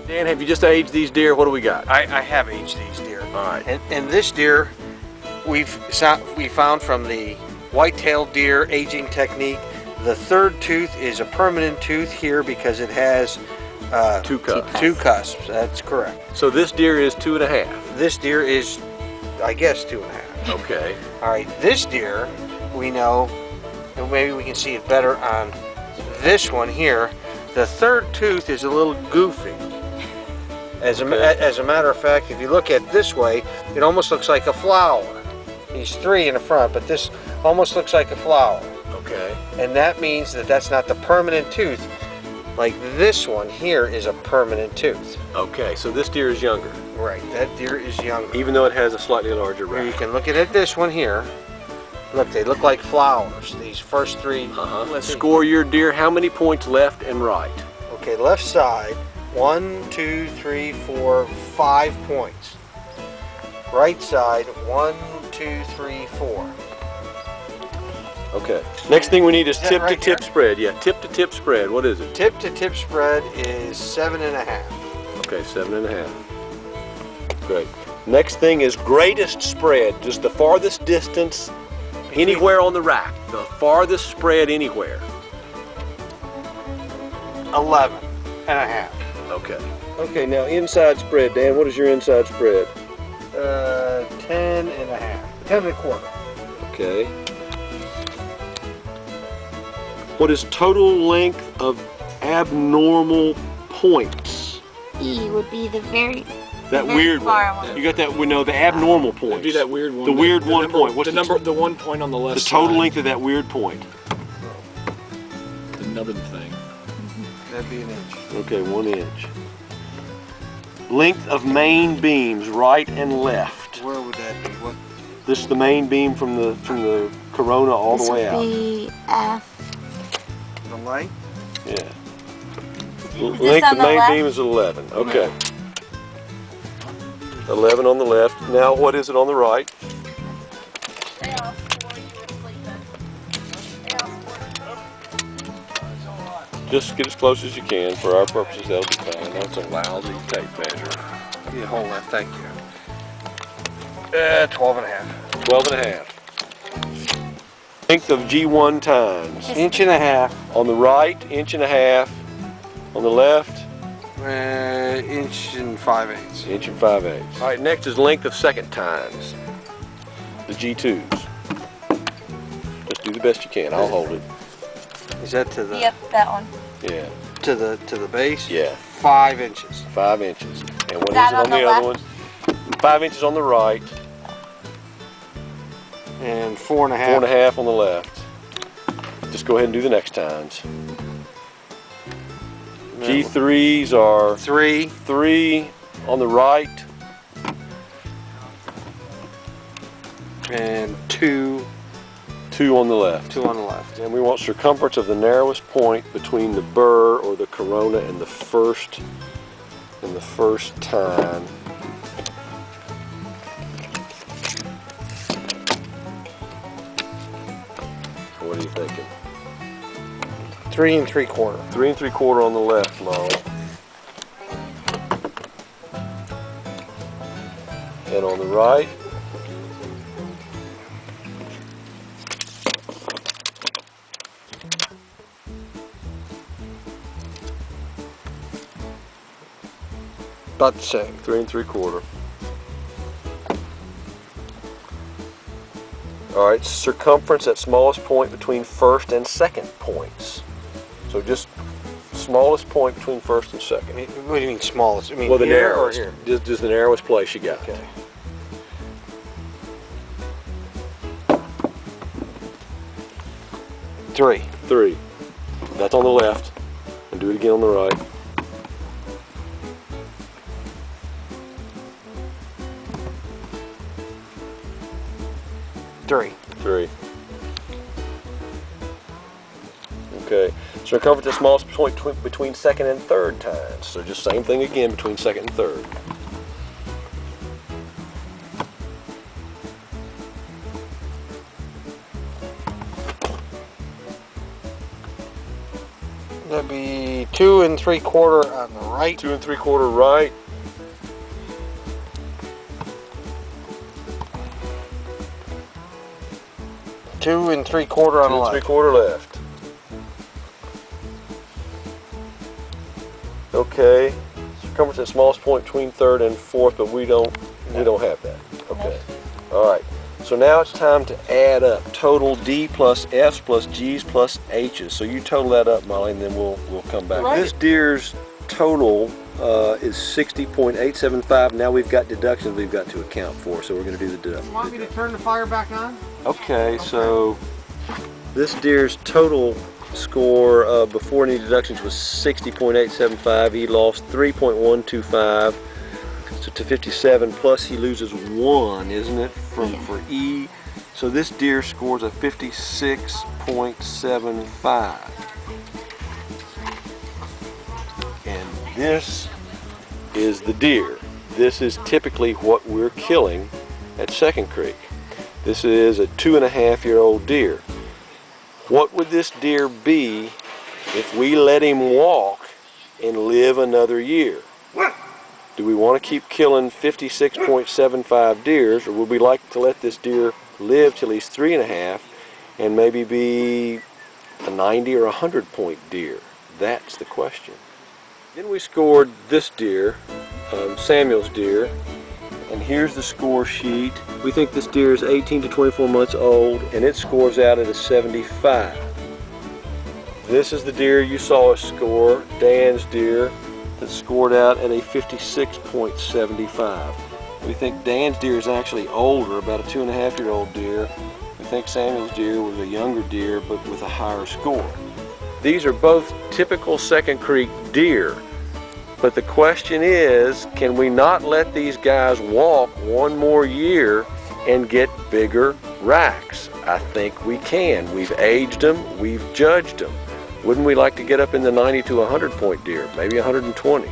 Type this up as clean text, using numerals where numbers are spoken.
Dan, have you just aged these deer? What do we got? I have aged these deer. All right. And this deer, we found from the white-tailed deer aging technique. The third tooth is a permanent tooth here because it has Two cusps. Two cusps. That's correct. So this deer is 2.5. This deer is, I guess, 2.5. Okay. All right. This deer, we know, and maybe we can see it better on this one here. The third tooth is a little goofy. As a matter of fact, if you look at it this way, it almost looks like a flower. He's 3 in the front, but this almost looks like a flower. Okay. And that means that that's not the permanent tooth. Like this one here is a permanent tooth. Okay, so this deer is younger. Right, that deer is younger. Even though it has a slightly larger Here you rack. can look at it, this one here. Look, they look like flowers, these first 3. Let's score your deer. How many points left and right? Okay, left side, 1, 2, 3, 4, 5 points. Right side, 1, 2, 3, 4. Okay. Next thing we need is Is that tip to right tip here? spread. Yeah, tip to tip spread. What is it? Tip to tip spread is 7.5. Okay, 7.5. Great. Next thing is greatest spread. Just the farthest distance anywhere on the rack. The farthest spread anywhere. 11.5. Okay. Okay, now inside spread, Dan. What is your inside spread? 10.5. 10.25. Okay. What is total length of abnormal points? E would be the very That very weird far one. one. You got that? We know the abnormal It'd points. be that weird one. The weird one number, point. What's the number? The 1 point on the left. The total side. length of that weird point. The nubbin thing. That'd be an inch. Okay, 1 inch. Length of main beams, right and left. Where would that be? What? This is the main beam from the corona all this the way would out. be F. The light? Yeah. this Length on of the main left? beam is 11. Okay. 11 on the left. Now what is it on the right? Just get as close as you can. For our purposes, that'll be fine. That's a lousy tape measure. Yeah, hold that. Thank you. 12.5. 12.5. Length of G1 times. Inch and a half. On the right, 1.5 inches. On the left, Inch and 5/8. 1 inch and 5/8. All right, next is length of second times. The G2s. Just do the best you can. I'll hold it. Is that to the Yep, that one. Yeah, to the base? yeah. 5 inches. 5 inches. And what is That it on on the the other one? left? 5 inches on the right, And 4.5. 4.5 on the left. Just go ahead and do the next times. G3s are 3. 3 on the right, And 2. 2 on the left. 2 on the left. And we want circumference of the narrowest point between the burr or the corona and the first tine. What are you thinking? 3 3/4. 3 3/4 on the left, Molly. And on the right, About the same. 3 3/4. All right, circumference at smallest point between first and second points. So just smallest point between first and second. What do you mean smallest? I mean Well, the here or narrowest. here? Just the narrowest place you got. Okay. Three. 3. That's on the left. And do it again on the right. Three. 3. Okay. Circumference at smallest point between second and third tines. So just same thing again between second and third. That'd be 2 3/4 on the right. 2 3/4 right. 2 3/4 on 2 the left. 3/4 left. Okay. Circumference at smallest point between 3rd and 4th, but we don't have that. Okay. All right. So now it's time to add up total D plus F's plus G's plus H's. So you total that up, Molly, and then we'll come back. Right. This deer's total is 60.875. Now we've got deductions we've got to account for, so we're going to do the deduction. You want me to turn the fire back on? Okay, so this deer's total score before any deductions was 60.875. He lost 3.125 to 57, plus he loses 1, isn't it, for E? So this deer scores a 56.75. And this is the deer. This is typically what we're killing at Second Creek. This is a 2.5-year-old deer. What would this deer be if we let him walk and live another year? Do we want to keep killing 56.75 deers, or would we like to let this deer live till he's 3.5 and maybe be a 90 or 100 point deer? That's the question. Then we scored this deer, Samuel's deer, and here's the score sheet. We think this deer is 18 to 24 months old, and it scores out at a 75. This is the deer you saw us score, Dan's deer, that scored out at a 56.75. We think Dan's deer is actually older, about a 2.5-year-old deer. We think Samuel's deer was a younger deer, but with a higher score. These are both typical Second Creek deer. But the question is, can we not let these guys walk one more year and get bigger racks? I think we can. We've aged them, we've judged them. Wouldn't we like to get up in the 90 to 100 point deer, maybe 120?